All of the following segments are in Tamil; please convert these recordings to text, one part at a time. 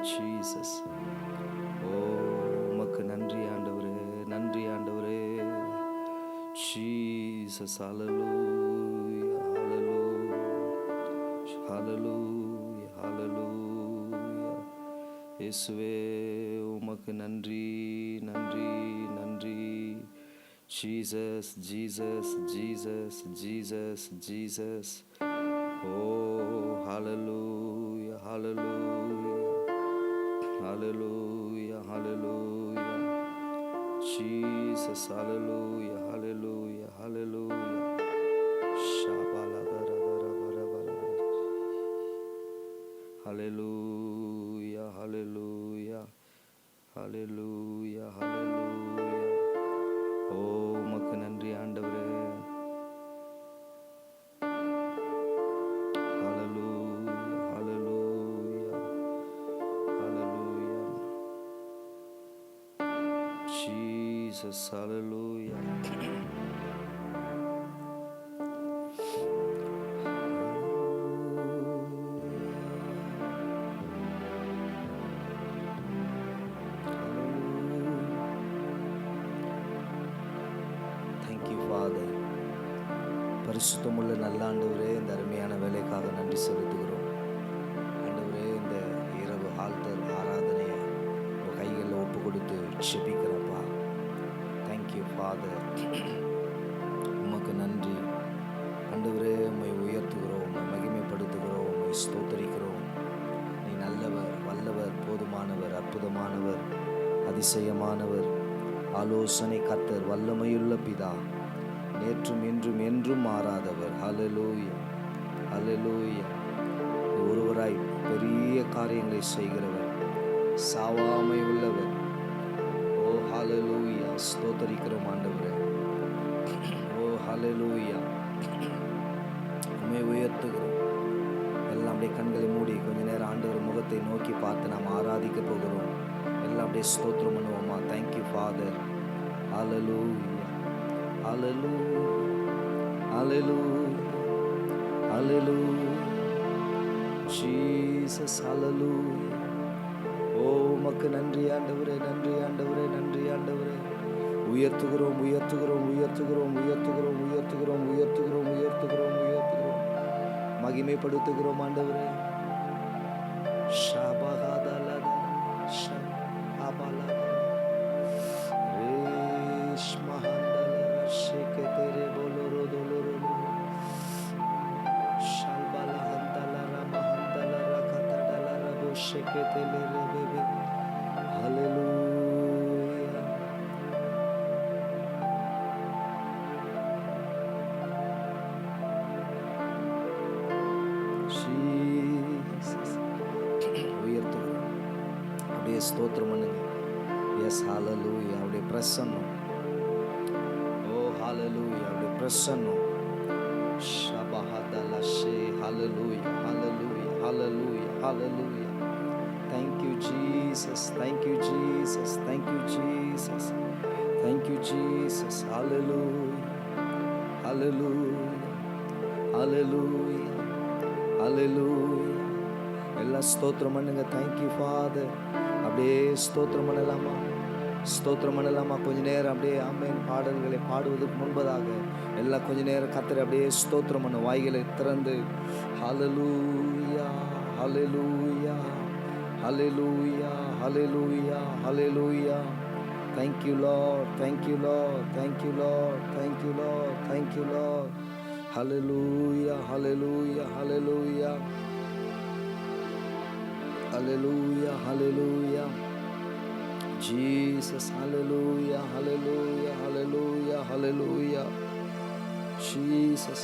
ஜீசஸ். ஓ உமக்கு நன்றி ஆண்டவரே, நன்றி ஆண்டவரே. Jesus. Hallelujah, hallelujah, hallelujah, hallelujah. இயேசுவே உமக்கு நன்றி, நன்றி, நன்றி. Jesus, Jesus, Jesus, Jesus, Jesus. ஓ hallelujah, hallelujah, hallelujah, hallelujah. Jesus. Hallelujah, hallelujah, hallelujah. ஷபலதரதரபரபர. Hallelujah, hallelujah, hallelujah, hallelujah. ஓ உமக்கு நன்றி ஆண்டவரே. Hallelujah, hallelujah, hallelujah. Jesus. Hallelujah. Thank you father. பரிசுத்தமுள்ள நல்ல ஆண்டவரே, இந்த அருமையான வேலைக்காக நன்றி செலுத்துகிறோம் ஆண்டவரே. இந்த இரவு ஆல்தர் ஆராதனையை உங்கள் கைகளில் ஒப்பு கொடுத்து ஜெபிக்கிறப்பா. Thank you father. உமக்கு நன்றி ஆண்டவரே. உம்மை உயர்த்துகிறோம், உம்மை மகிமைப்படுத்துகிறோம், உம்மை ஸ்தோத்தரிக்கிறோம். நீ நல்லவர், வல்லவர், போதுமானவர், அற்புதமானவர், அதிசயமானவர், ஆலோசனை கர்த்தர், வல்லமையுள்ள பிதா, நேற்றும் இன்றும் என்றும் மாறாதவர். ஹல்லேலூயா, ஹல்லேலூயா. ஒருவராய் பெரிய காரியங்களை செய்கிறவர், சாவாமை உள்ளவர். ஓ ஹல்லேலூயா. ஸ்தோத்தரிக்கிறோம் ஆண்டவரே. ஓ ஹல்லேலூயா. உம்மை உயர்த்துகிறோம். எல்லாம் அப்படியே கண்களை மூடி கொஞ்ச நேரம் ஆண்டவர் முகத்தை நோக்கி பார்த்து நாம் ஆராதிக்க போகிறோம். எல்லாம் அப்படியே ஸ்தோத்திரம் பண்ணுவோமா. Thank you father. Hallelujah, hallelujah, hallelujah, hallelujah. Jesus. Hallelujah. ஓ உமக்கு நன்றி ஆண்டவரே, நன்றி ஆண்டவரே, நன்றி ஆண்டவரே. உயர்த்துகிறோம், உயர்த்துகிறோம், உயர்த்துகிறோம், உயர்த்துகிறோம், உயர்த்துகிறோம், உயர்த்துகிறோம், உயர்த்துகிறோம், உயர்த்துகிறோம். மகிமைப்படுத்துகிறோம் ஆண்டவரே. ஷபகதலத ஷபலத ரேஷ்மஹந்தல ஷேகதெரே போலரோதோலரோலோ ஷல்பலஹந்தல ரமஹந்தல ரகதடல ரபோ ஷேகதெலே ரெபெபே. ஹல்லேலூயா. ஜீசஸ். உயர்த்துகிறோம். அப்படியே ஸ்தோத்திரம் பண்ணுங்க. எஸ் ஹல்லேலூயா. அப்படியே பிரசன்னம். ஓ ஹல்லேலூயா. அப்படியே பிரசன்னம். ஷபஹதல ஷே. ஹல்லேலூயா, hallelujah, hallelujah, hallelujah. Thank you Jesus, thank you Jesus, thank you Jesus, thank you Jesus. Hallelujah, hallelujah, hallelujah, hallelujah. எல்லாம் ஸ்தோத்திரம் பண்ணுங்க. Thank you father. அப்படியே ஸ்தோத்திரம் பண்ணலாமா, ஸ்தோத்திரம் பண்ணலாமா. கொஞ்ச நேரம் அப்படியே ஆமென் பாடல்களை பாடுவதற்கு முன்பதாக எல்லாம் கொஞ்ச நேரம் கர்த்தரை அப்படியே ஸ்தோத்திரம் பண்ண வாய்களை திறந்து ஹல்லேலூயா, hallelujah, hallelujah, hallelujah, hallelujah. Thank you Lord, thank you Lord, thank you Lord, thank you Lord, thank you Lord. Hallelujah, hallelujah, hallelujah. Hallelujah, hallelujah. Jesus, hallelujah, hallelujah, hallelujah, hallelujah. Jesus.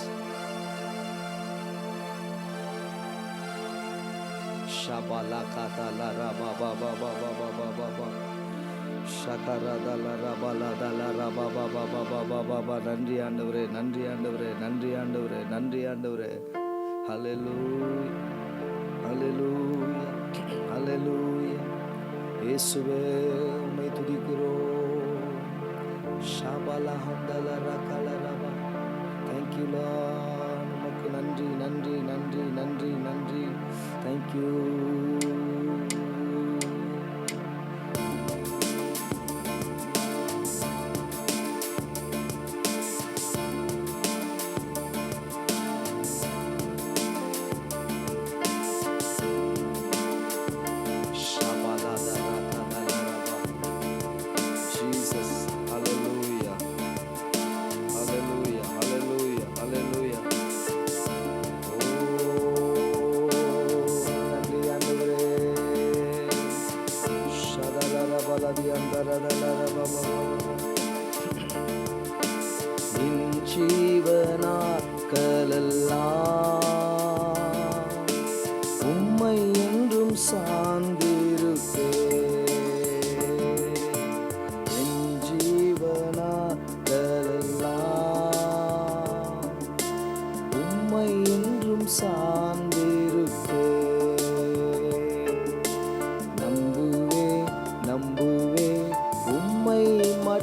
Shabalakata la raba ba ba ba ba ba ba ba ba. Shakarada la raba la da la raba ba ba ba ba ba ba ba. நன்றி ஆண்டவரே, நன்றி ஆண்டவரே, நன்றி ஆண்டவரே, நன்றி ஆண்டவரே. Hallelujah, hallelujah, hallelujah. இயேசுவே உம்மை துதிக்கிறோம். ஷபலா ஹந்தல ரகல ரபா. Thank you Lord. உமக்கு நன்றி, நன்றி, நன்றி, நன்றி, நன்றி. Thank you.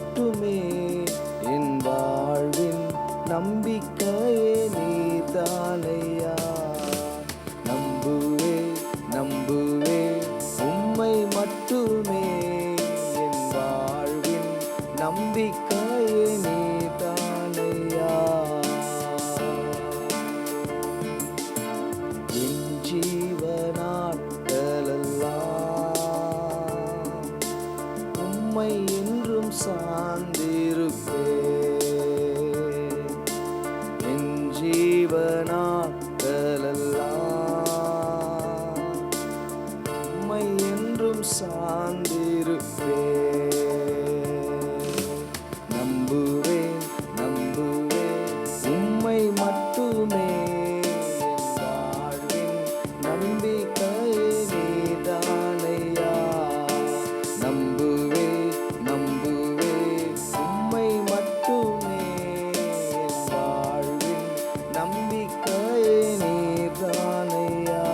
மட்டுமே என் வாழ்வின் நம்பிக்கையே நீதானையா. நம்புவே நம்புவே உம்மை மட்டுமே என் வாழ்வின் நம்பிக்கையே நீதானையா. என் ஜீவனாட்களெல்லாம் உம்மை என்றும் சார்ந்திருப்பேன். என் ஜீவனாட்களெல்லாம் உம்மை என்றும் சார்ந்திருப்பேன். நம்புவேன் நம்புவேன் உம்மை மட்டுமே என் வாழ்வின் நம்பிக்கையே நீதானையா. நம்புவே நம்புவே உம்மை மட்டுமே என் வாழ்வின் நம்பிக்கையே நீதானையா.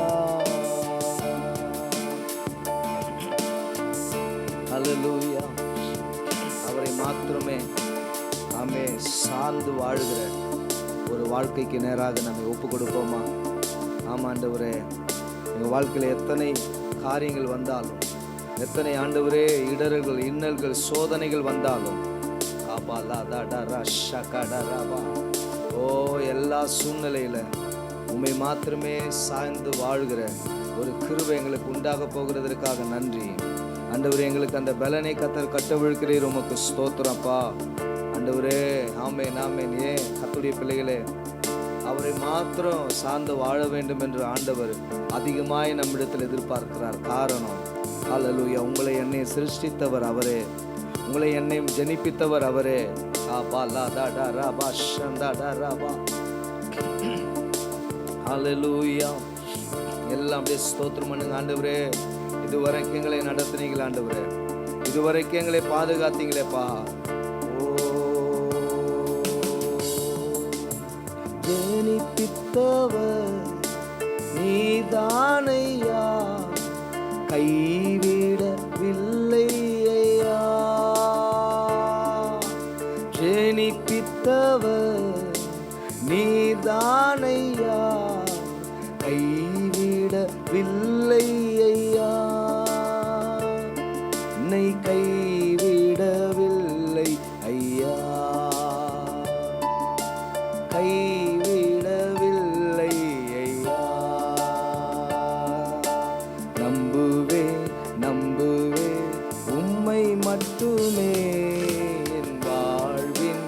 ஹல்லேலூயா. அவரை மாத்திரமே நாமே சார்ந்து வாழ்கிற ஒரு வாழ்க்கைக்கு நேராக நம்மை ஒப்பு கொடுப்போமா? ஆமாண்டவரே, எங்கள் வாழ்க்கையில் எத்தனை காரியங்கள் வந்தாலும், எத்தனை ஆண்டவரே இடர்கள் இன்னல்கள் சோதனைகள் வந்தாலும், ஓ எல்லா சூழ்நிலையில் உம்மை மாத்திரமே சாய்ந்து வாழ்கிற ஒரு கிருபை எங்களுக்கு உண்டாக போகிறதற்காக நன்றி ஆண்டவரே. எங்களுக்கு அந்த பலனை கத்தர் கட்டவிழ்கிறீர், உமக்கு ஸ்தோத்திரப்பா ஆண்டவரே. ஆமென் ஆமென். ஏன் கர்த்தருடைய பிள்ளைகளே, அவரை மாத்திரம் சார்ந்து வாழ வேண்டும் என்று ஆண்டவர் அதிகமாய் நம்மிடத்தில் எதிர்பார்க்கிறார். காரணம், ஹல்லேலூயா, உங்களை என்னை சிருஷ்டித்தவர் அவரே, உங்களை என்னை ஜனிப்பித்தவர் அவரே. ஹல்லேலூயா. எல்லாம் அப்படியே ஸ்தோத்திரம் பண்ணுங்க ஆண்டவரே. இதுவரைக்கும் எங்களை நடத்தினீங்களே ஆண்டவரே, இதுவரைக்கும் எங்களை பாதுகாத்தீங்களேப்பா. ஜனிப்பித்தவர் நீதானையா, கைவிடவில்லை ஐயா. ஜனிப்பித்தவர் நீதானையா, கைவிடவில்லை ஐயா. என்னை கைவிடவில்லை ஐயா, கைவிடவில்லை ஐயா. நம்புவே நம்புவே உம்மை மட்டுமே என் வாழ்வின்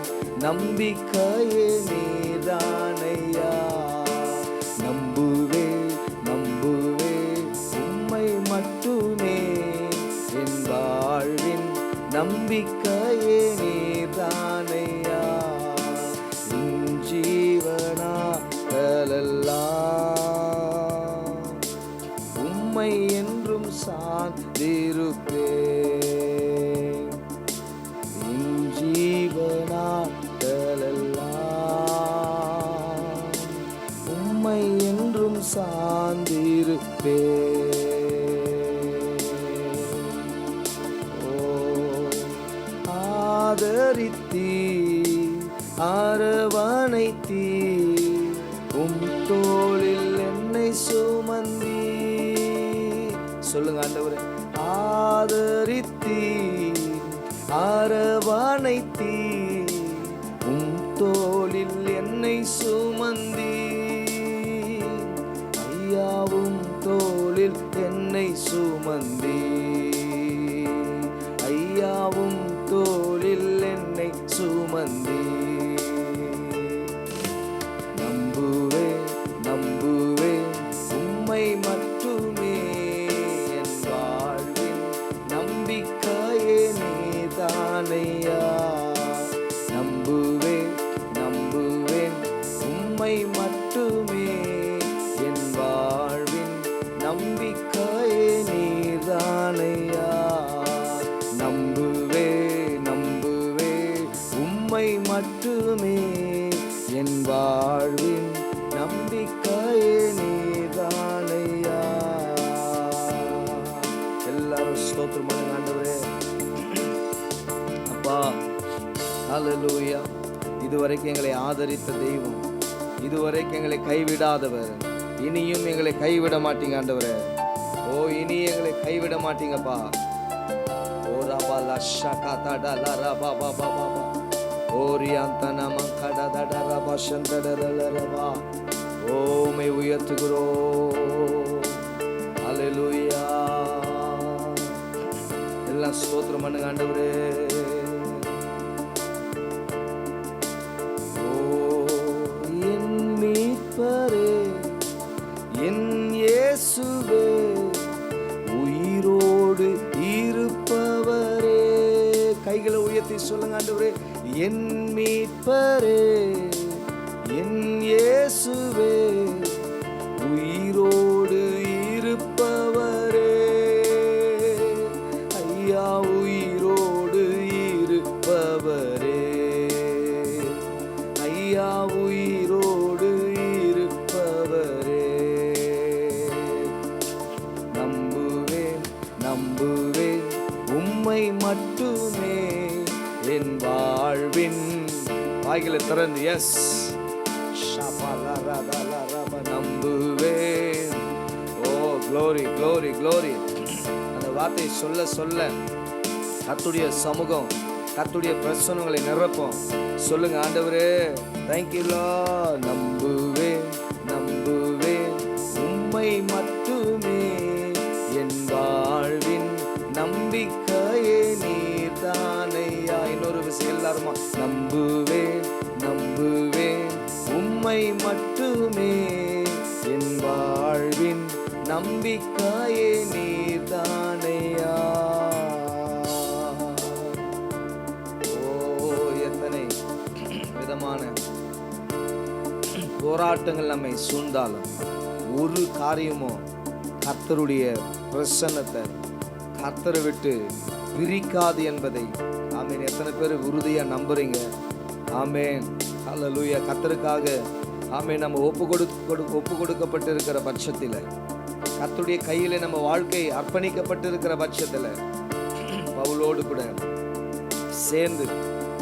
நம்பிக்கையே நீதானையா. நம்புவே நம்புவே உம்மை மட்டுமே என் வாழ்வின் நம்பிக்கையே நீதானையா. என் ஜீவனாட்களெல்லாம் உம்மை என்றும் சார்ந்திருப்பேன். என் ஜீவனாட்களெல்லாம் உம்மை என்றும் சார்ந்திருப்பேன். ஆதரித்தீ அரவணைத்தீ, உம் தோளில் என்னை சுமந்தீ. சொல்லுங்க ஆண்டவரே. ஆதரித்தீ அரவணைத்தீ, உம் தோளில் என்னை சுமந்தீ. ஐயாவும் தோளில் என்னை சுமந்தீ, ஐயாவும் தோளில் என்னை சுமந்தீ. நம்புவே நம்புவே உம்மை மட்டுமே என் வாழ்வின் நம்பிக்கையே நீதானையா. நம்புவே நம்புவேன் உம்மை மட்டுமே என் வாழ்வின் நம்பிக்கையே நீதானையா. நம்புவே நம்புவே உம்மை மட்டுமே என் வாழ்வின் நம்பிக்கையே நீதானையா. எல்லாரும் ஸ்தோத்திரம் பண்ணுங்க ஆண்டவரே. அப்பா ஹல்லேலூயா. இதுவரைக்கும் எங்களை ஆதரித்த தெய்வம், இதுவரைக்கும் எங்களை கைவிடாதவர், இனியும் எங்களை கைவிட மாட்டீங்க ஆண்டவரே. ஓ, இனி எங்களை கைவிட மாட்டீங்கப்பா. ஓ ரபா லஷா காதா லா ரபா பா பா பா பா ஓரியாந்தன மங்கட தட ரபா சந்தடல ரபா. ஓ மை உயர்த்துகிறோம். ஹல்லேலூயா. எல்லாம் ஸ்தோத்திரம் பண்ணுங்க ஆண்டவரே. ஓ என் மீட்பரே, என் இயேசுவே, உயிரோடு இருப்பவரே. கைகளை உயர்த்தி சொல்லுங்க ஆண்டவரே. என் மீட்பரே, என் இயேசுவே, உயிரோடு இருப்பவரே. ஐயா உயிரோடு இருப்பவரே, ஐயா உயிரோடு இருப்பவரே. நம்புவேன் நம்புவேன் உம்மை மட்டுமே என் வாழ்வின். வாய்களை திறந்து எஸ் நம்புவேன். ஓ க்ளோரி க்ளோரி க்ளோரி. அந்த வார்த்தையை சொல்ல சொல்ல கர்த்தருடைய சமூகம், கர்த்தருடைய பிரசன்னங்களை நிரப்போம். சொல்லுங்க ஆண்டவரே. Thank you Lord. நம்புவேன் நம்புவேன் உம்மை மட்டுமே என் வாழ்வின் நம்பிக்கையே நீர்தானையா. இன்னொரு விஷயம் எல்லாருமா. நம்புவேன் நம்புவேன் உம்மை மட்டுமே என் வாழ்வின் நம்பிக்கையே நீர்தானையா. ஓ, எத்தனை விதமான போராட்டங்கள் நம்மை சூழ்ந்தாலும் ஒரு காரியமோ கர்த்தருடைய பிரசன்னத்தை கர்த்தரை விட்டு பிரிக்காது என்பதை ஆமேன். எத்தனை பேர் உறுதியா நம்புறீங்க? ஆமேன். ஹல்லேலூயா. கர்த்தருக்காக ஆமேன் நம்ம ஒப்பு கொடுக்கப்பட்டிருக்கிற பட்சத்தில், கர்த்தருடைய கையில நம்ம வாழ்க்கை அர்ப்பணிக்கப்பட்டிருக்கிற பட்சத்தில், பவுலோடு கூட சேர்ந்து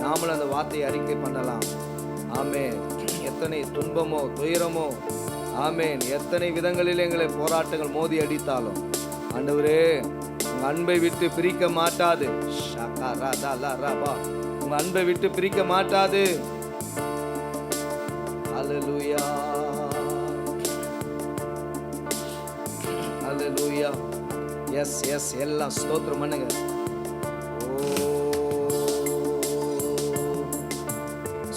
நாமளும் அந்த வார்த்தையை அறிக்கை பண்ணலாம். ஆமேன். எத்தனை துன்பமோ துயரமோ ஆமேன், எத்தனை விதங்களில் எங்களை போராட்டங்கள் மோதி அடித்தாலும் ஆண்டவரே உங்க அன்பை விட்டு பிரிக்க மாட்டாது. உங்க அன்பை விட்டு பிரிக்க மாட்டாது. ஹல்லேலூயா ஹல்லேலூயா. எஸ் எஸ் எல்லாம் ஸ்தோத்திரம் பண்ணுங்க.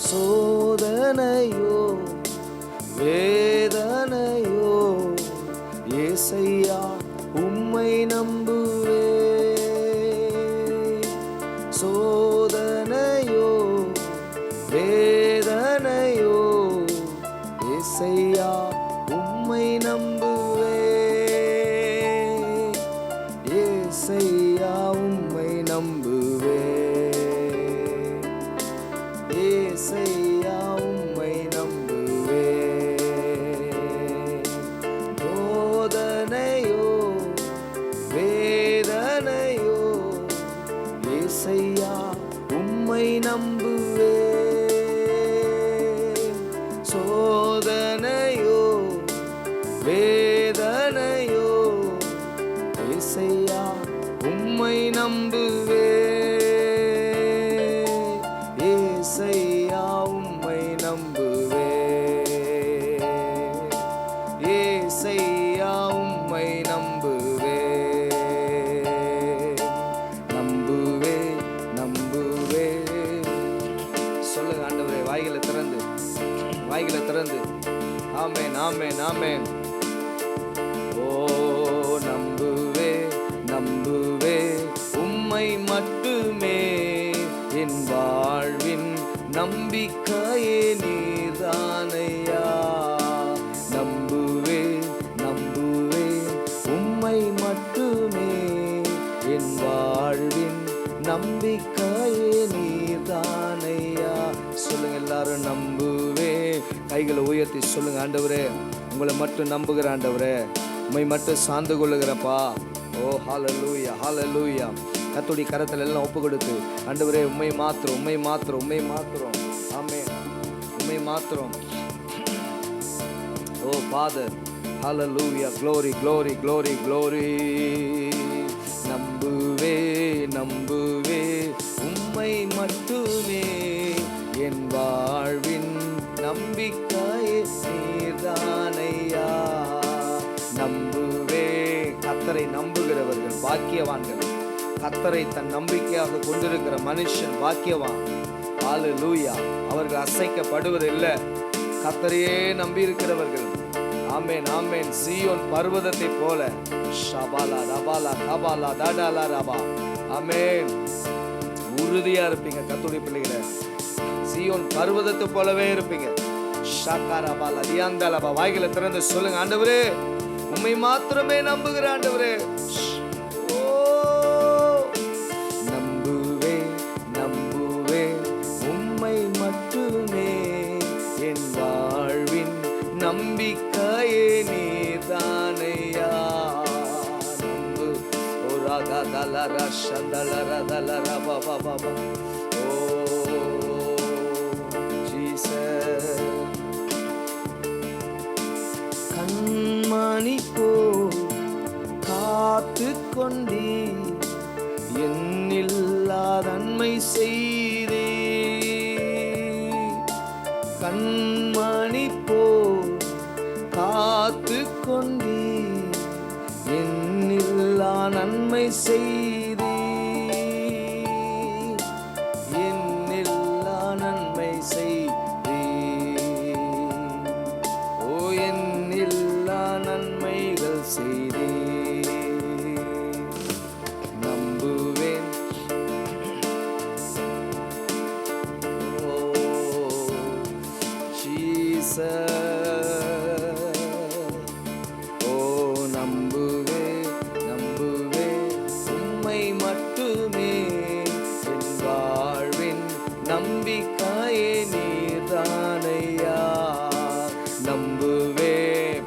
சோதனையோ வேதனையோ ஏசையா உம்மை நம்புவே. சோதனையோ வேதனையோ ஏசையா உம்மை நம்புவே. ஏசையா உம்மை நம்புவே. ஏசையா உம்மை நம்புவே. சோதனையோ வேதனையோ ஏசையா உம்மை நம்புவே. சோதனையோ வேதனையோ ஏசையா உம்மை நம்புவே. ஏசையா உம்மை நம்புவே. ஏசையா உம்மை நம்புவே. நம்புவே நம்புவே. சொல்லுங்க ஆண்டவரே. வாய்களை திறந்து, வாய்களை திறந்து. ஆமென் ஆமென் ஆமென். ஓ நம்புவே நம்புவே உம்மை மட்டுமே என் வாழ்வின் நம்பிக்கையே நீர்தானையா. நம்புவே நம்புவே உம்மை மட்டுமே என் வாழ்வின் நம்பிக்கையே நீர்தானையா. சொல்லுங்க எல்லாரும். நம்புவே. கைகளை உயர்த்தி சொல்லுங்க. ஆண்டவரே உங்களை மட்டும் நம்புகிற ஆண்டவரே, உம்மை மட்டும் சார்ந்து கொள்ளுகிறப்பா. ஓ ஹல்லேலூயா ஹல்லேலூயா. கர்த்தருடைய கரத்தில் எல்லாம் ஒப்பு கொடுத்து ஆண்டவரே உம்மை மாத்திரம், உம்மை மாத்திரம், உம்மை மாத்திரம். ஆமென். உம்மை மாத்திரம். ஓ ஃபாதர், ஹல்லேலூயா, glory, glory, glory, glory. நம்புவே நம்புவே உம்மை மட்டுமே, என் வாழ்வின் நம்பிக்கையே நீர்தானையா. நம்புவே. கர்த்தரை நம்புகிறவர்கள் பாக்கியவான்கள். கர்த்தரை தன் நம்பிக்கையாக கொண்டிருக்கிற மனுஷன் பாக்கியவான். ஹல்லேலூயா. அவர்கள் அசைக்கப்படுவதில்லை. கர்த்தரையே நம்பி இருக்கிறவர்கள். ஆமென், ஆமென். சீயோன் பர்வதத்தை போல ஷபாலா ரபாலா கபாலா தடாலா ரபா. ஆமென். உறுதியா இருப்பீங்க கர்த்தருடைய பிள்ளைகளே. சீயோன் பர்வதத்தை போலவே இருப்பீங்க. ஷாகாரபாலா தியாந்தலபா. வாய்களை திறந்து சொல்லுங்க, ஆண்டவரே உம்மை மாத்திரமே நம்புகிற ஆண்டவரே. ஓ நம்புவே நம்புவே உம்மை மட்டுமே, என் வாழ்வின் நம்பிக்கையே நீர்தானையா. நம்பு. ஓ ராகா தலரா சந்தலரா தலரா பாபா பாபா. ஓ ஜீசஸ். கண்மணி போ காத்து கொண்டீ, என்னில்லாத நன்மை செய்தே. கண்மணி போ காத்து கொண்டீ, என்னில்லா நன்மை செய்தே. என்னில்லா நன்மை செய்தே. ஓ என்னில்லா நன்மைகள் செய்தே. நம்புவேன். ஓ ஜீசஸ். ஓ நம்புவே நம்புவே உம்மை மட்டுமே, என் வாழ்வின் நம்பிக்கையே நீர்தானையா. நம்புவே.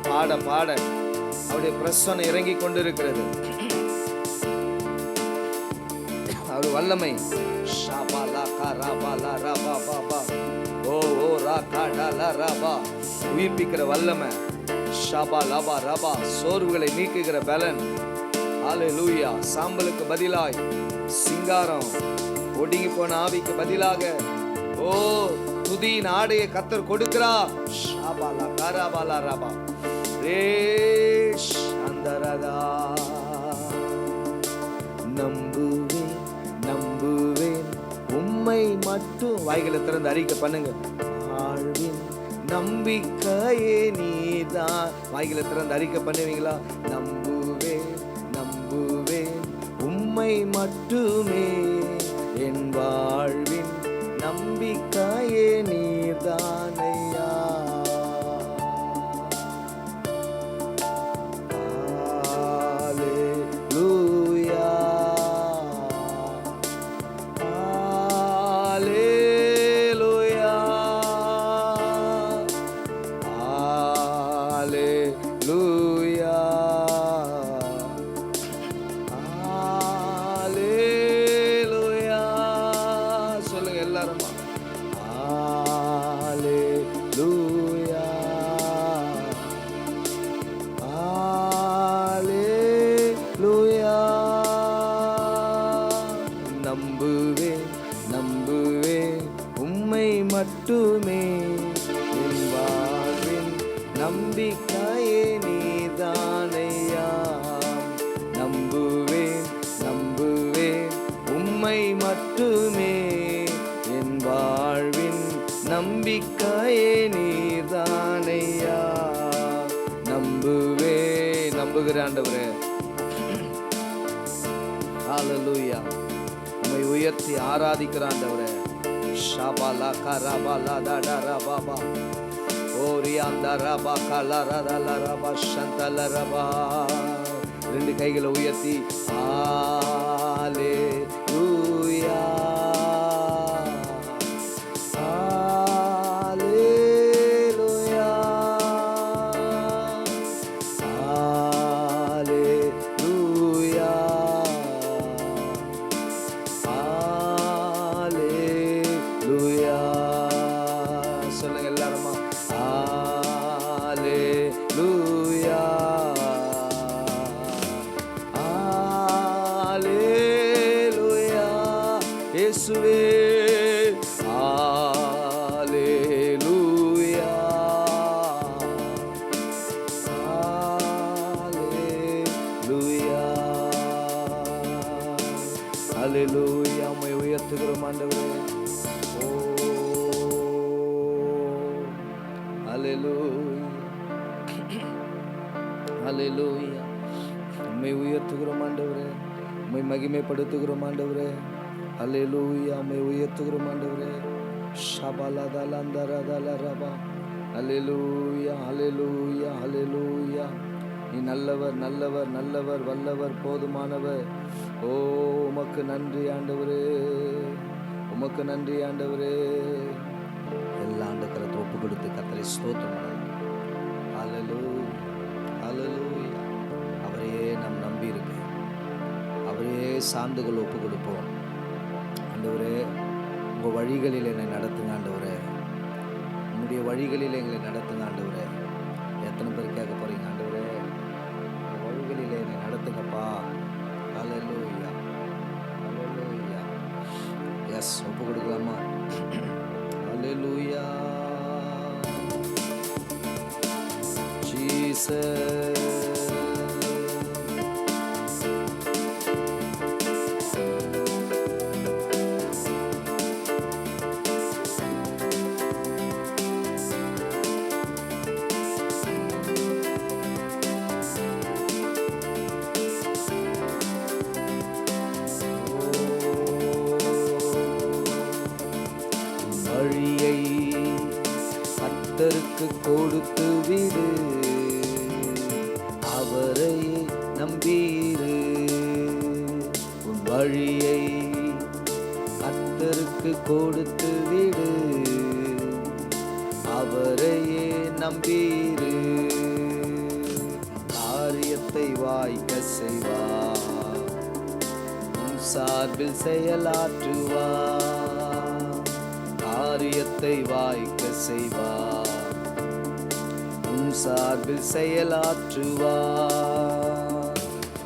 பாட பாட அவருடைய பிரசன்னம் இறங்கி கொண்டிருக்கிறது. அவர் வல்லமை ஷாபாலா கராபாலா ரபா பாபா. ஓ ஓ ரா காடாலா ரபா. உயிர்ப்பிக்கிற வல்லமை. ஷாபா லபா ரபா. சோர்வுகளை நீக்குகிற பலன். ஹல்லேலூயா. சாம்பலுக்கு பதிலாய் சிங்காரம், ஒடுங்கி போன ஆவிக்கு பதிலாக ஓ துதியின் ஆடையை கர்த்தர் கொடுக்கிறார். ஷாபாலா கராபாலா ரபா. ரேஷ் அந்தரதா. நம்புவேன் நம்புவேன் உம்மை மட்டும். வாய்களை திறந்து அறிக்கை பண்ணுங்க. வாழ்வின் நம்பிக்கையே நீதான். வாய்களை திறந்து அறிக்கை பண்ணுவீங்களா? நம்புவேன் நம்புவேன் உம்மை மட்டுமே, என் வாழ்வின் நம்பிக்கையே நீதானையா. ஹல்லேலூயா. ஹல்லேலூயா. ஹல்லேலூயா. ஹல்லேலூயா. சொல்லுங்க எல்லாரும். ஹல்லேலூயா. ஹல்லேலூயா. நம்புவே நம்புவே உம்மை மட்டுமே, என் வாழ்வின் நம்பிக்கையே நீதானையா. நம்புவேன் நம்புவேன் உம்மை மட்டுமே, என் வாழ்வின் நம்பிக்கையே நீதானையா. நம்புவே. நம்புகிற ஆண்டவரே. ஹல்லேலூயா. உம்மை உயர்த்தி ஆராதிக்கிற ஆண்டவரே. ஷாபாலா கராபாலா தடரா பாபா. ஓரியாந்தா ரபா கலரதல ரபா சந்தல ரபா. ரெண்டு கைகளை உயர்த்தி ஹல்லேலூயா. ஹல்லேலூயா. ஹல்லேலூயா. ஹல்லேலூயா. உம்மை உயர்த்துகிறோம் ஆண்டவரே, உம்மை மகிமைப்படுத்துகிறோம் ஆண்டவரே. ஹல்லேலூயா. உம்மை உயர்த்துகிறோம் ஆண்டவரே. ஷபலதலந்தரதலரபா. ஹல்லேலூயா, ஹல்லேலூயா, ஹல்லேலூயா. நீ நல்லவர், நல்லவர், நல்லவர், வல்லவர், போதுமானவர். ஓ, உமக்கு நன்றி ஆண்டவரே, உமக்கு நன்றி ஆண்டவரே. எல்லா ஆண்டு கரத்தை ஒப்பு கொடுத்து கர்த்தரை ஸ்தோத்திரம் பண்ணலாம். ஹல்லேலூயா, ஹல்லேலூயா. அவரையே நாம் நம்பி இருக்கு, அவரையே சார்ந்துகள் ஒப்பு கொடுப்போம். ஆண்டவரே, உங்கள் வழிகளில் என்னை நடத்துங்க ஆண்டவரே, உங்களுடைய வழிகளில் எங்களை நடத்துங்க ஆண்டவரே. எத்தனை பேர் கேட்க போறீங்க? ஆண்டவரே, உங்கள் வழிகளில் என்னை நடத்துங்கப்பா. ஹல்லேலூயா, ஹல்லேலூயா. எஸ், ஒப்பு கொடுக்கலாமா? ஹல்லேலூயா. ஜீசஸ். வழியை கர்த்தருக்கு கொடுத்து விடு, அவரையே நம்பீரு. உன் வழியை கர்த்தருக்கு கொடுத்து விடு, அவரையே நம்பீரு. காரியத்தை வாய்க்க செய்வார், உன் சார்பில் செயலாற்றுவார். காரியத்தை வாய்க்க செய்வார், உன் சார்பில் செயலாற்றுவார்.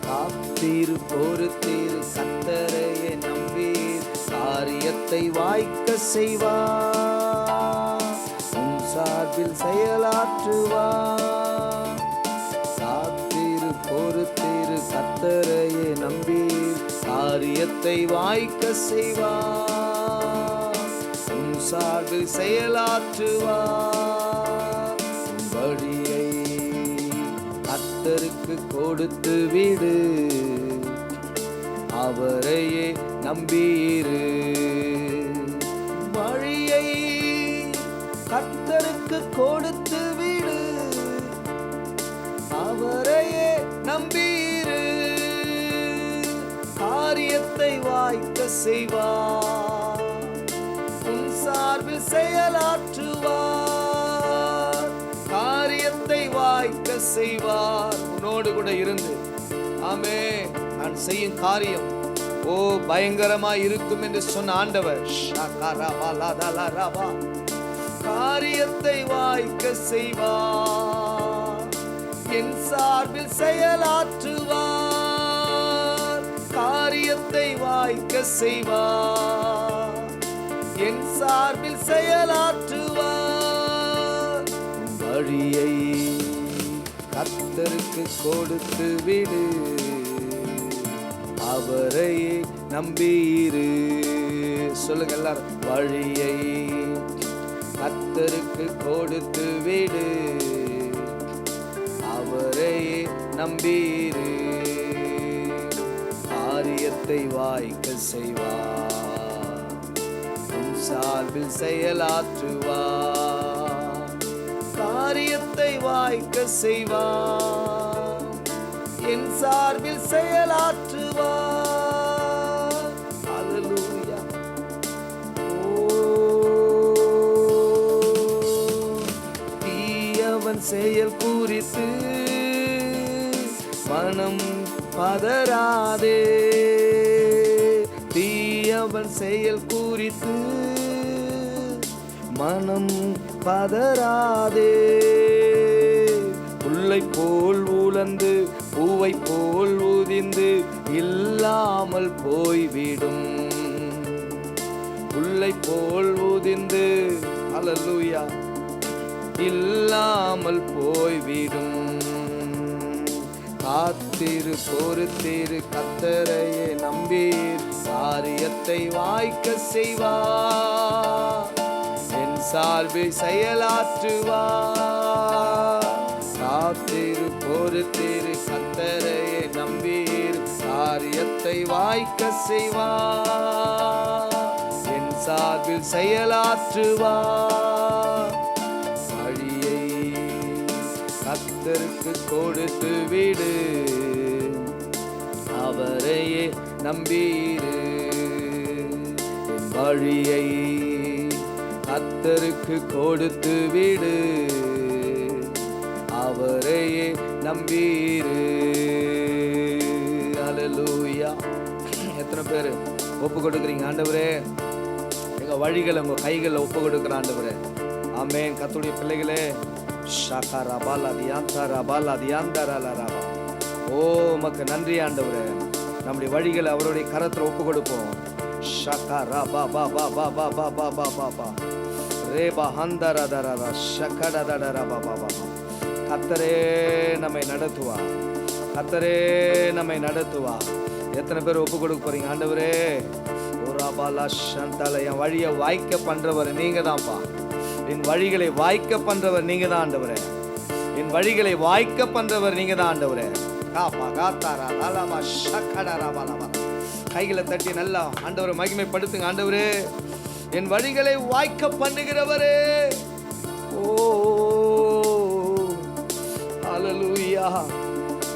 காத்தீரு, பொறுத்தீரு, கர்த்தரையே நம்பீர். காரியத்தை வாய்க்க செய்வார், உன் சார்பில் செயலாற்றுவார். காத்தீரு, பொறுத்தீரு, கர்த்தரையே நம்பீர். காரியத்தை வாய்க்க செய்வார், உன் சார்பில் செயலாற்றுவார். உன் வழியை கர்த்தருக்கு கொடுத்து விடு, அவரையே நம்பீரு. வழியை கர்த்தருக்கு கொடுத்து விடு, அவரையே நம்பீரு. காரியத்தை வாய்க்க செய்வார், உன் சார்பில் செயலாற்றுவார். காரியத்தை வாய்க்க செய்வார். உன்னோடு கூட இருந்து, ஆமே, நான் செய்யும் காரியம் ஓ பயங்கரமாய் இருக்கும் என்று சொன்ன ஆண்டவர். காரியத்தை வாய்க்க செய்வார், என் சார்பில் செயலாற்றுவார். காரியத்தை வாய்க்க செய்வார், என் சார்பில் செயலாற்றுவார். வழியை கர்த்தருக்கு கொடுத்து விடு, அவரையே நம்பீரு. சொல்லுங்க எல்லாரும். வழியை கர்த்தருக்கு கொடுத்து விடு, அவரையே நம்பீரு. காரியத்தை வாய்க்க செய்வார், உன் சார்பில் செயலாற்றுவார். காரியத்தை வாய்க்க செய்வார், என் சார்பில் செயலாற்றுவார். ஹல்லேலூயா. தீயவன் செயல் குறித்து மனம் பதறாதே, தீயவன் செயல் குறித்து மனம் பதறாதே. புல்லை போல் உலர்ந்து பூவை போல் உதிர்ந்து இல்லாமல் போய்விடும். புல்லை போல் உதிர்ந்து, ஹல்லேலூயா, இல்லாமல் போய்விடும். காத்திரு, பொறுத்திரு, கர்த்தரையே நம்பீர். காரியத்தை வாய்க்க செய்வார், என் சார்பில் செயலாற்றுவார். காத்திரு பொறுத்திரு கர்த்தரையே நம்பீர் காரியத்தை வாய்க்க செய்வார் என் சார்பில் செயலாற்றுவார் வழியை கர்த்தருக்கு கொடுத்து விடு அவரையே நம்பீரு என் வழியை கர்த்தருக்கு கொடுத்து விடு அவரையே நம்பீரு. அல்லேலூயா. எத்தனை பேர் ஒப்பு கொடுக்குறீங்க? ஆண்டவரே எங்க வழிகளை உங்க கைகளில் ஒப்பு கொடுக்குற ஆண்டவரே. ஆமென். கர்த்தருடைய பிள்ளைகளே ஓ உமக்கு நன்றி ஆண்டவரே. நம்முடைய வழிகளை அவருடைய கரத்தில் ஒப்பு கொடுப்போம். கர்த்தரே நம்மை நடத்துவா, கர்த்தரே நம்மை நடத்துவா. எத்தனை பேர் ஒப்பு கொடுக்க போறீங்க? ஆண்டவரே என் வழியை வாய்க்க பண்றவர் நீங்க தான்ப்பா. என் வழிகளை வாய்க்க பண்றவர் நீங்க தான் ஆண்டவரே. என் வழிகளை வாய்க்க பண்றவர் நீங்க தான் ஆண்டவரே. கைகளை தட்டி நல்லா ஆண்டவரை மகிமைப்படுத்துங்க. ஆண்டவரே என் வழிகளை வாய்க்க பண்ணுகிறவரே. ஓ அல்லேலூயா.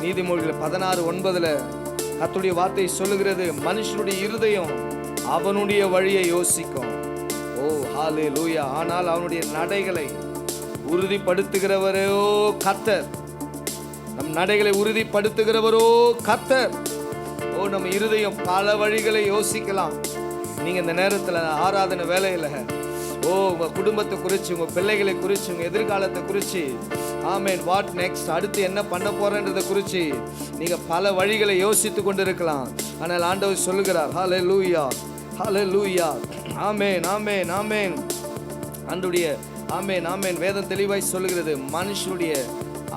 நீதிமொழிகள் 16:9 கர்த்தருடைய வார்த்தை சொல்லுகிறது, மனுஷனுடைய இருதயம் அவனுடைய வழியை யோசிக்கும். ஓ ஹல்லேலூயா. ஆனால் அவனுடைய நடைகளை உறுதிப்படுத்துகிறவரோ கர்த்தர். நம் நடைகளை உறுதிப்படுத்துகிறவரோ கர்த்தர். ஓ நம்ம இருதயம் பல வழிகளை யோசிக்கலாம். நீங்க இந்த நேரத்தில் ஆராதனை வேலையில ஓ உங்க குடும்பத்தை குறித்து, உங்க பிள்ளைகளை குறித்து, உங்க எதிர்காலத்தை குறித்து, ஆமென், வாட் நெக்ஸ்ட், அடுத்து என்ன பண்ண போறேன்றதை குறித்து நீங்க பல வழிகளை யோசித்து கொண்டு இருக்கலாம். ஆனால் ஆண்டவர் சொல்லுகிறார், ஹல்லேலூயா ஹல்லேலூயா. ஆமென் ஆமென் ஆமென். ஆண்டவருடைய ஆமென் ஆமென். வேதம் தெளிவாய் சொல்லுகிறது, மனுஷனுடைய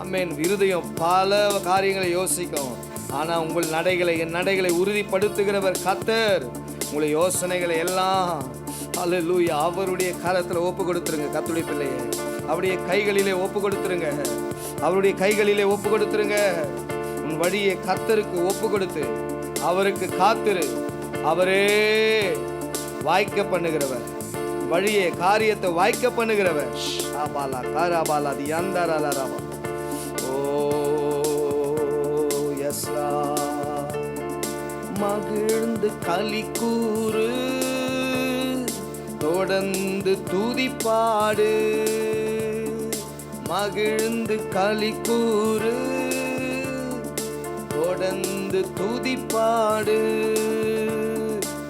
ஆமென் இருதயம் பல காரியங்களை யோசிக்கும். ஆனா உங்கள் நடைகளை, என் நடைகளை உறுதிப்படுத்துகிறவர் கர்த்தர். உங்களை யோசனைகளை எல்லாம் ஹல்லேலூயா அவருடைய கரத்துல ஒப்பு கொடுத்துருங்க. கர்த்தருடைய பிள்ளையே அவருடைய கைகளிலே ஒப்பு கொடுத்துருங்க. அவருடைய கைகளிலே ஒப்பு கொடுத்துருங்க. உன் வழியை கர்த்தருக்கு ஒப்பு கொடுத்து அவருக்கு காத்திரு. அவரே வாய்க்க பண்ணுகிறவர், வழியை காரியத்தை வாய்க்க பண்ணுகிறவர். ஓ எஸ் மகிழ்ந்து களி கூறு, தொடர்ந்து துதிப்பாடு. மகிழ்ந்து களி கூறு, தொடர்ந்து துதிப்பாடு.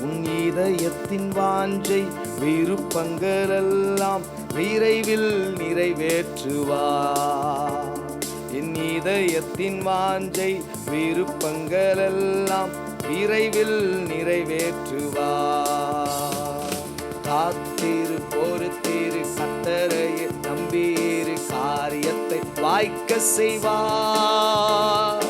உன் இதயத்தின் வாஞ்சை விருப்பங்களெல்லாம் விரைவில் நிறைவேற்றுவார். என் இதயத்தின் வாஞ்சை விருப்பங்களெல்லாம் விரைவில் நிறைவேற்றுவார். காத்திரு பொறுத்திரு கர்த்தரையே நம்பீரு காரியத்தை வாய்க்க செய்வார்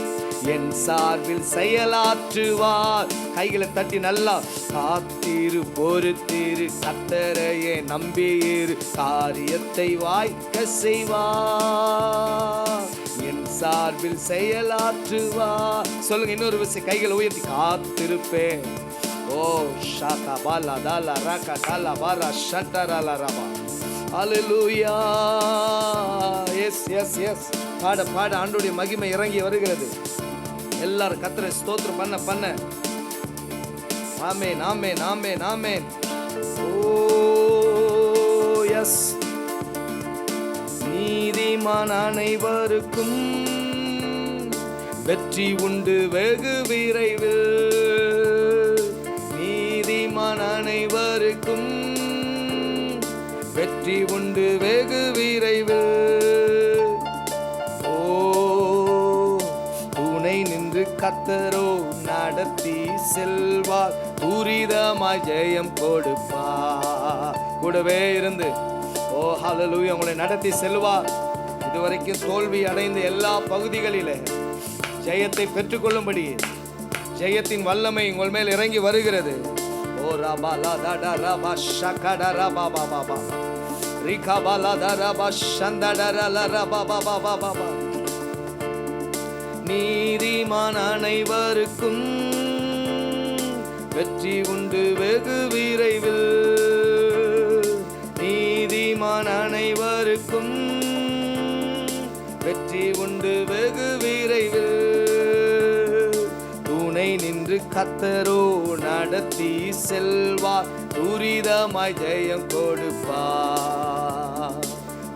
என் சார்பில் செயலாற்றுவார். கைகளை தட்டி நல்லா காத்திரு பொறுத்திரு கர்த்தரையே நம்பீரு காரியத்தை வாய்க்க செய்வார் என் சார்பில் செயலாற்றுவார். சொல்லுங்க இன்னொரு விஷயம், கைகளை உயர்த்தி காத்திருப்பேன். ஓ ஷாகா பாலா தாலா ராகா தாலா பாரா ஷட்டராலா ரபா. ஹல்லேலூயா. Yes yes yes. பாட பாட ஆண்டவருடைய மகிமை இறங்கி வருகிறது. எல்லாரும் கர்த்தரை ஸ்தோத்திரம் பண்ண பண்ண. ஆமென் ஆமென் ஆமென் ஆமென். ஓ எஸ். நீதிமான் அனைவருக்கும் வெற்றி உண்டு வெகு விரைவில். நீதிமான் அனைவருக்கும் வெற்றி உண்டு வெகு விரைவில். ஓ துணை நின்று கர்த்தரோ நடத்தி செல்வார் துரிதமாய் ஜெயம் கொடுப்பார். கூடவே இருந்து ஓ ஹல்லேலூயா உங்களை நடத்தி செல்வார். இதுவரைக்கும் தோல்வி அடைந்த எல்லா பகுதிகளிலே ஜெயத்தை பெற்றுக்கொள்ளும்படி ஜெயத்தின் வல்லமை உங்கள் மேல் இறங்கி வருகிறது. ஓ ரபா லா டா டா ரபா ஷகடா ரபா பா பா பா ரிகா பா லா டா ரபா ஷந்தடா லா ரபா பா பா பா பா. நீதிமான் அனைவருக்கும் வெற்றி உண்டு வெகு விரைவில். நீதிமான் அனைவருக்கும் வெற்றி உண்டு வெகு விரைவில். துணை நின்று கர்த்தரோ நடத்தி செல்வார், துரிதமாய் ஜெயம் கொடுப்பார்.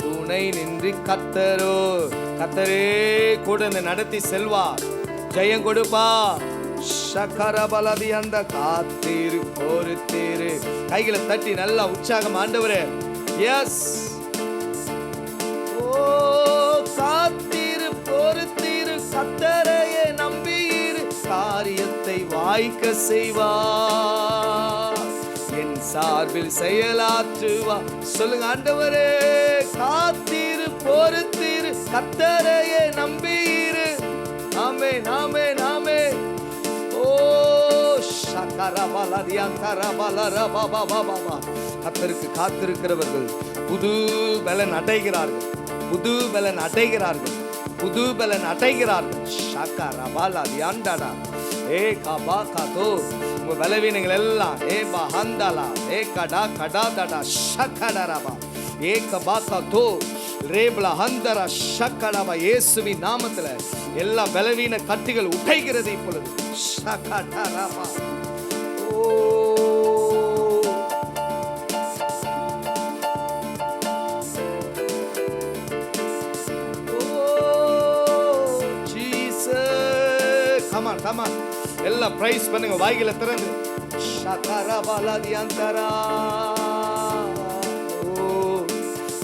துணை நின்று கர்த்தரோ, கர்த்தரே கூட நடத்தி செல்வார், ஜெயம் கொடுப்பார். சக்கரபலதி அந்த காத்திரு பொறுத்திரு. கைகளை தட்டி நல்லா உற்சாகம் ஆண்டவரே. எஸ், ஓ காத்திரு பொறுத்திரு, கர்த்தரையே நம்பியிரு, காரியத்தை வாய்க்க செய்வார், என் சார்பில் செயலாற்றுவார். சொல்லுங்க ஆண்டவரே, காத்திரு பொறுத்திரு, கர்த்தரையே நம்பியிரு. ஆமென் ஆமென் ஆமென். கர்த்தருக்கு காத்திருக்கிறவர்கள் புது பலன் அடைகிறார்கள், புது பலன் அடைகிறார்கள், புது பலன் அடைகிறார்கள். உங்க பலவீனங்கள் எல்லாம் இயேசுவின் நாமத்துல எல்லா பலவீன கட்டுகள் உடைகிறது இப்பொழுது. எல்லாம் பிரைஸ் பண்ணுங்க, வாய்களை திறந்து.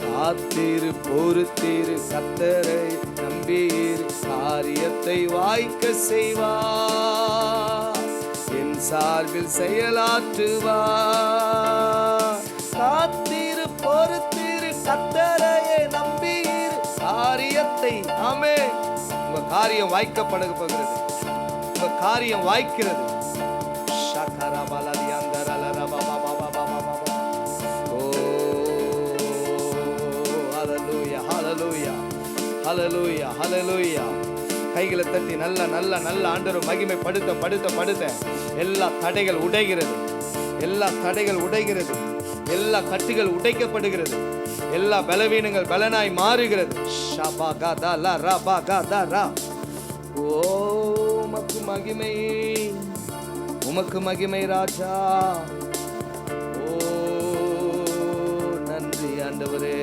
காத்திரு பொறுத்திரு, கர்த்தரை நம்பியிரு, காரியத்தை வாய்க்க செய்வார், என் சார்பில் செயலாற்றுவார். காத்திரு பொறுத்திரு, கர்த்தரையே நம்பியிரு, காரியத்தை. ஆமென். உங்க காரியம் வாய்க்கப்பட போகிறது, உங்க காரியம் வாய்க்கிறது. ஹல்லேலூயா ஹல்லேலூயா. கைகளை தட்டி நல்ல நல்ல நல்ல ஆண்டவர் மகிமை படுத்த படுத்த படுத்த எல்லா தடைகள் உடைகிறது, எல்லா தடைகள் உடைகிறது, எல்லா கட்டுகள் உடைக்கப்படுகிறது, எல்லா பலவீனங்கள் பலனாய் மாறுகிறது. ஓ உமக்கு மகிமை, உமக்கு மகிமை ராஜா. ஓ நன்றி ஆண்டவரே.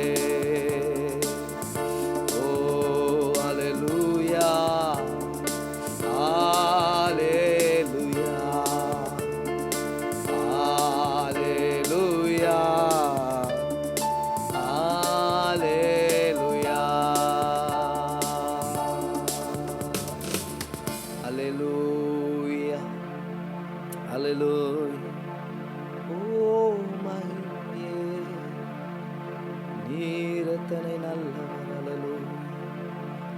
நீரத்தனை நல்லவர்,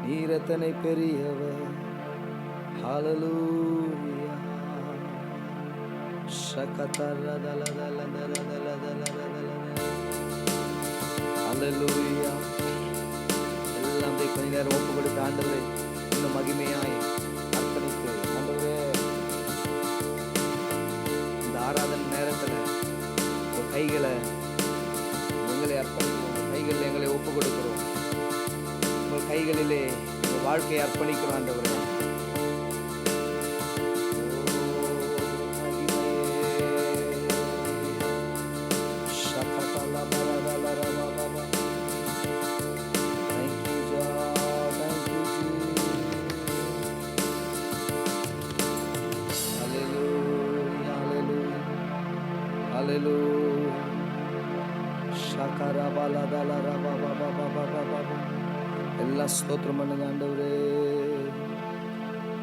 நீரத்தனை பெரியவர். ஹல்லேலூயா. ஹல்லேலூயா. எல்லாம் கொஞ்ச நேரம் ஒப்பு கொடுத்த ஆண்டவரே, இன்னும் மகிமையாய் அர்ப்பணித்து ஆண்டவரே, இந்த ஆராதனை நேரத்தில் உங்கள் கைகளை எங்களை அர்ப்பணிக்கிறோம், உங்கள் கைகளில் எங்களை ஒப்பு கொடுக்கிறோம், உங்கள் கைகளிலே உங்கள் வாழ்க்கையை அர்ப்பணிக்கிறோம் ஆண்டவரே. எல்லா ஸ்தோத்திரம் பண்ணுங்க ஆண்டவரே.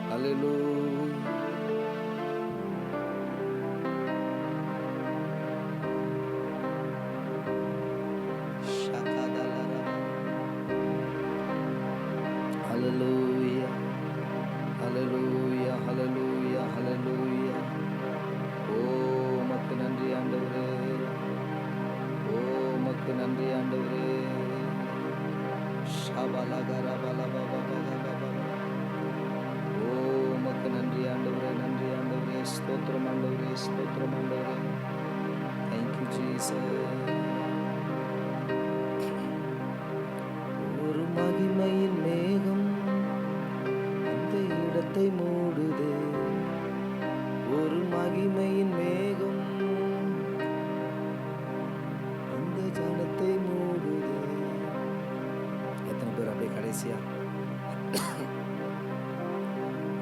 Hallelujah. Hallelujah hallelujah hallelujah hallelujah. ஓ உமக்கு நன்றி ஆண்டவரே, ஓ உமக்கு நன்றி ஆண்டவரே. ஸ்தோத்திரம் ஆண்டவரே, ஸ்தோத்திரம் ஆண்டவரே. Thank you Jesus. ஒரு மகிமையின் மேகம் இந்த இடத்தை மூடுதே, ஒரு மகிமையின் மேகம் இந்த ஜனத்தை மூடுதே. எத்தனை பேர் அப்படியே கடைசியா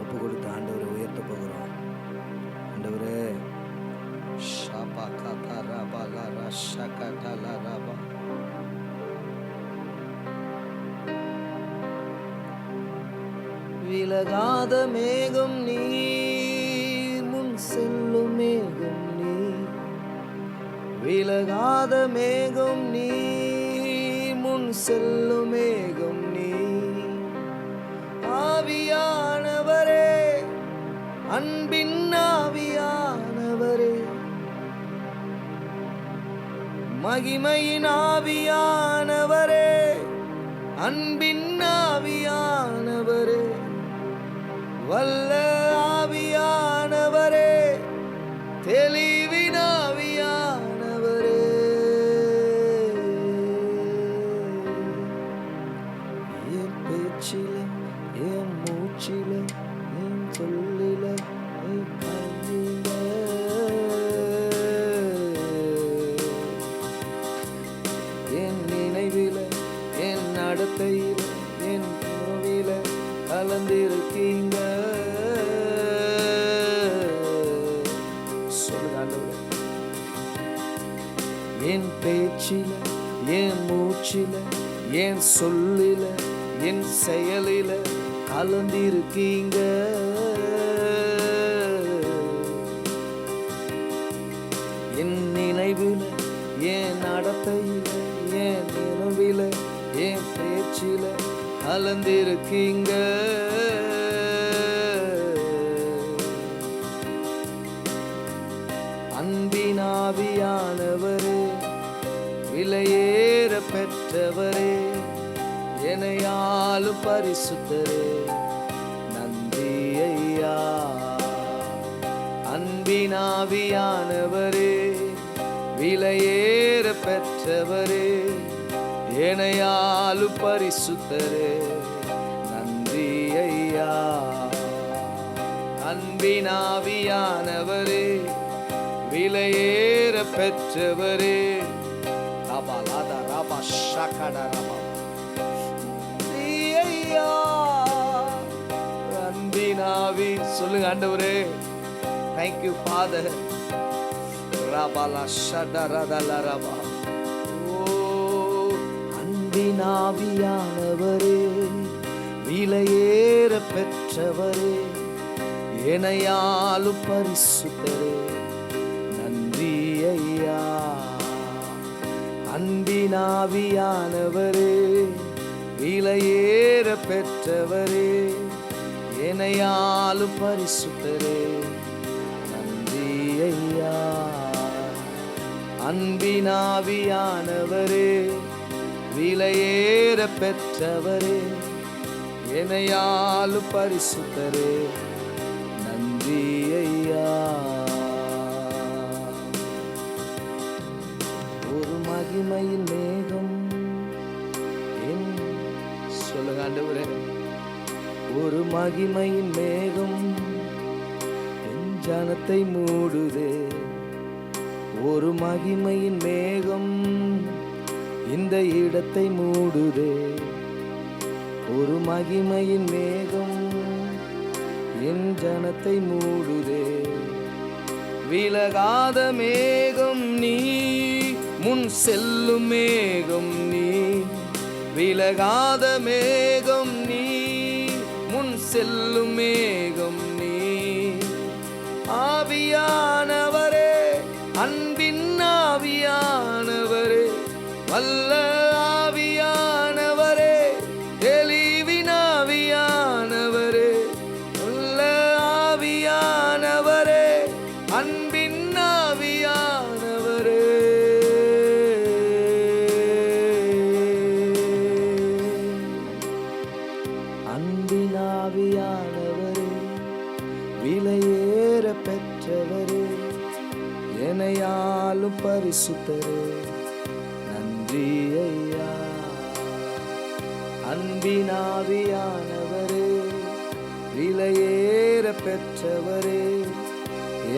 ஒப்பு கொடுத்து ஆண்டவரை உயர்த்த போகிறோம். ஆண்டவரே, ஷாபா காதா ராபா லாரா ஷகடா லாராபா. விலகாத மேகம் நீர், முன் செல்லும் மேகம் நீர். விலகாத மேகம் நீர், முன் செல்லும் மேகம் நீர். ஆவியானவரே, அன்பின் ஆவியானவரே, மகிமையின் ஆவியானவரே, அன்பின் ஆவியானவரே, வல்ல ஆவியானவரே, தெளிவின் ஆவியானவரே. என் பேச்சில, என் மூச்சில, என் சொல்லில, என் கண்ணில, என் நினைவில, என் நடத்தையில, என் உறவில கலந்திருக்கீங்க. என் பேச்சில, என் மூச்சில, என் சொல்லில, என் செயலில கலந்திருக்கீங்க. என் நினைவில, என் நடத்தையில, என் நினைவில, என் பேச்சில கலந்திருக்கீங்க. அன்பின் ஆவியானவரே, விலையேற பெற்றவரே, என்னையாளும் பரிசுத்தரே, நன்றி ஐயா. அன்பின் ஆவியானவரே, விலையேற பெற்றவரே, என்னையாளும் பரிசுத்தரே, நன்றி ஐயா. அன்பின் ஆவியானவரே, விலையேற பெற்றவரே, ராபாலாதா ராபா ஷகடா ராபா. நன்றி ஐயா. அன்பின் ஆவி, சொல்லுங்க ஆண்டவரே. Thank you Father. ராபாலா ஷடரதல ராபா. அன்பின் ஆவியானவரே, விலையேற பெற்றவரே, என்னையாளும் பரிசுத்தரே, நன்றி ஐயா. அன்பின் ஆவியானவரே, விலையேற பெற்றவரே, என்னையாளும் பரிசுத்தரே, நன்றி ஐயா. அன்பின் ஆவியானவரே, விலையேற பெற்றவரே, என்னையாளும் பரிசுத்தரே, நன்றி ஐயா. ஒரு மகிமையின் மேகம், சொல்லுங்க ஆண்டவரே. ஒரு மகிமையின் மேகம் என் ஜனத்தை மூடுதே, ஒரு மகிமையின் மேகம் இந்த இடத்தை மூடுதே, ஒரு மகிமையின் மேகம் என் ஜனத்தை மூடுதே. விலகாத மேகம் நீ, முன் செல்லும் மேகம் நீ. விலகாத மேகம் நீ, முன் செல்லும் மேகம் நீ. ஆவியானவரே, அன்பின் ஆவியானவரே, வல்ல ஆவியானவரே, தெளிவின் ஆவியானவரே, வல்ல ஆவியானவரே, அன்பின் ஆவியானவரே. அன்பின் ஆவியானவரே, விலையேற பெற்ற பெற்றவரே, என்னையாளும் பரிசுத்தரே, நன்றி ஐயா. அன்பினாவியானவரே, விலையேற பெற்றவரே,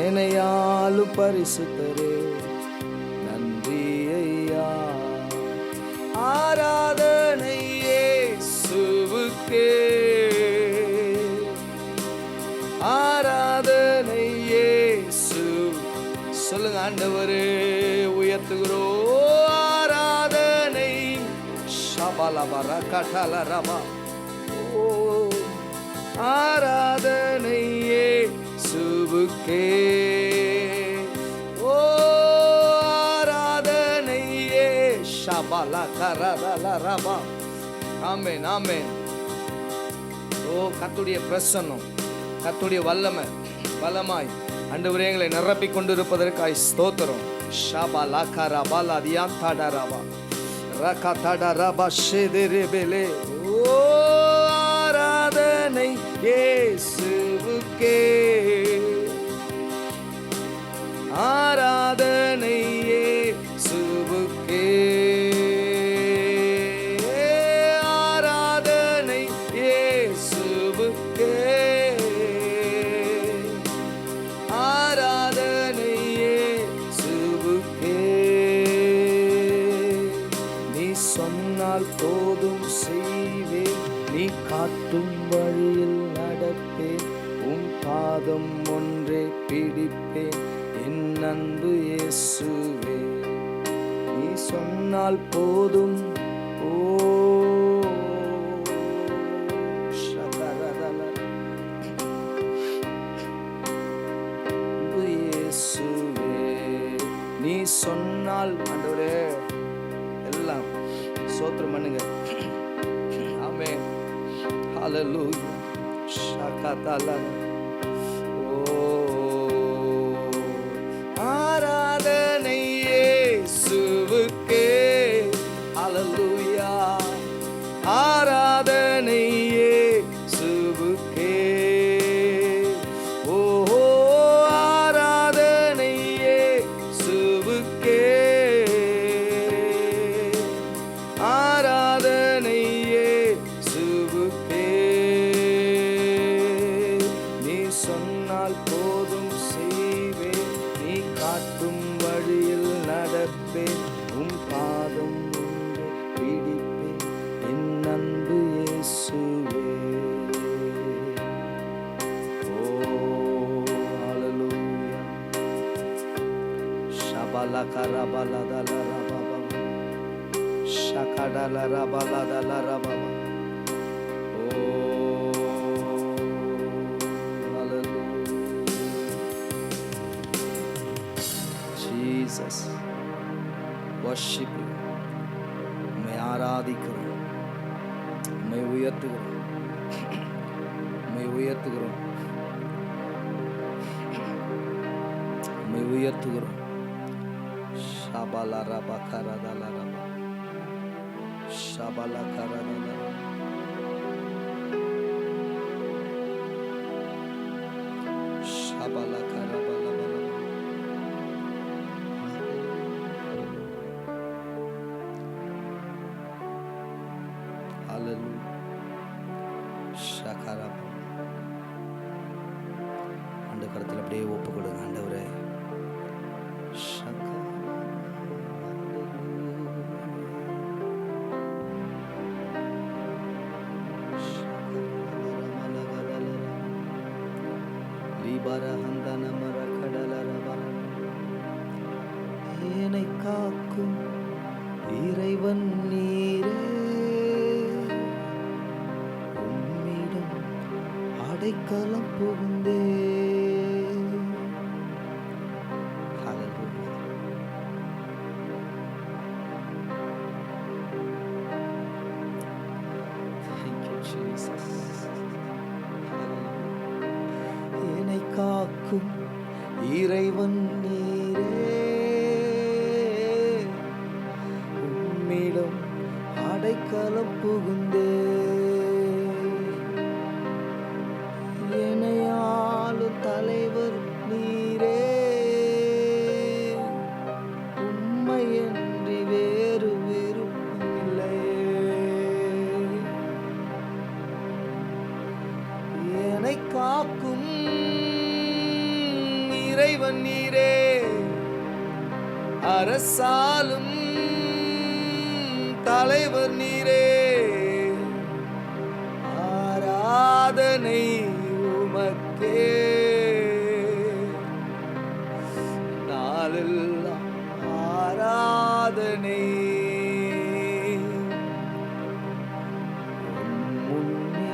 என்னையாளும் பரிசுத்தரே, நன்றி ஐயா. ஆராதனை இயேசுவுக்கே, ஆராதனை இயேசு. சொல்லுங்க, ஆண்டவரே உயர்த்துகிறோம். ஆராதனை ஷபலபர கட்டலரபா. ஓ, ஆராதனை இயேசுவுக்கே. ஓ, ஆராதனை ஷபல கரதலரபா. ஆமென், ஆமென். ஓ, கர்த்தருடைய பிரசன்னம், கர்த்தருடைய வல்லமாய் ஆண்டவரே எங்களை நிரப்பிக் கொண்டிருப்பதற்காய் ஸ்தோத்திரம். ஷபா லகரா பலதியா தடரபா ரகா தடரபா ஷெதெரெபெலே. ஓ, ஆராதனை இயேசுவுக்கே, ஆராதனை இயேசுவுக்கே, ஆராதனை இயேசுவுக்கே, ஆராதனை இயேசுவுக்கே. நீ சொன்னால் போதும் செய்வேன், நீ காட்டும் வழியில் நடப்பேன், உம் பாதம் ஒன்றே பிடிப்பேன், என் அன்பு இயேசுவே. நீ சொன்னால் போதும். ஓ, இயேசுவே, நீ சொன்னால் ஆண்டவரே எல்லாம் ஸ்தோத்திரம் பண்ணுங்க. ஆமென், ஹல்லேலூயா. ஷகதல. ஓ, ஆராதனை இயேசுவுக்கே, ஹல்லேலூயா. ஆராதனை இயேசுவுக்கே. ஓ, ஆராதனை இயேசுவுக்கே, ஆராதனை இயேசுவுக்கே. நீ சொன்னால் போதும் செய்வேன், நீ காட்டும் வழியில் நடப்பேன், உம் பாதம் ஒன்று பிடிப்பேன், என் அன்பு இயேசுவே. ஓ, ஹல்லேலூயா. ஷபலகரபலதலரபபா ஷகடலரபலதலரபபா. ஓ, Jesus, worship you. உம்மை ஆராதிக்கிறோம், உம்மை உயர்த்துகிறோம், உம்மை உயர்த்துகிறோம், உம்மை உயர்த்துகிறோம். ஷபலரபா கரதலரபா ஷபலகரதலரபா. ஷபலகரபலபலபா. ஹல்லேலூயா. ஷகரபா. அந்த கருத்தில் அப்படியே ஒப்பு கொடுங்க. ஆண்டவரே என்னை காக்கும் இறைவன் நீரே, உம்மிடம் அடைக்கலம் புகுந்தே. என்னை காக்கும் இறைவன் நீரே, உம்மிடம் அடைக்கலம் புகுந்தே. என்னையாளும் தலைவர் நீரே, காக்கும் இறைவன் நீரே, அரசாலும் தலைவர் நீரே, ஆராதனை உமக்கே, நாளெல்லாம் ஆராதனை. முன்னே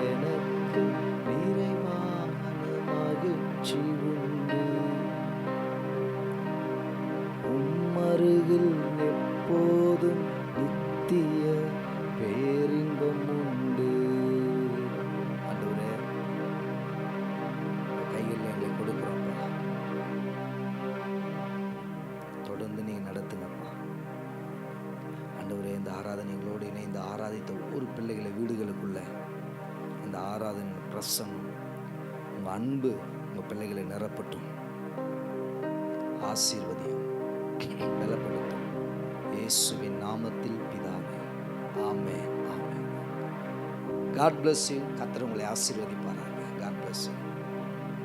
எனக்கு நிறைவான மகிழ்ச்சி உண்டு, உம்மருகில் எப்போதும் நித்திய பேரின்பம் உண்டு. ஆண்டவரே, கையில் எங்களை கொடுக்குறோம்ப்பா, தொடர்ந்து நீங்க நடத்துங்கப்பா. ஆண்டவரே, இந்த ஆராதனைகளோடு இணைந்து ஆராதித்த ஒவ்வொரு பிள்ளைகளை வீடுகளுக்குள்ள இந்த ஆராதனை பிரசன்னம், உங்க அன்பு உங்க பிள்ளைகளை நிரப்பட்டும், ஆசீர்வதியும், பலப்படுத்தும். இயேசுவின் நாமத்தில் பிதாவே, ஆமென், ஆமென். God bless you. கர்த்தர் உங்களை ஆசீர்வதிப்பாராக. God bless you.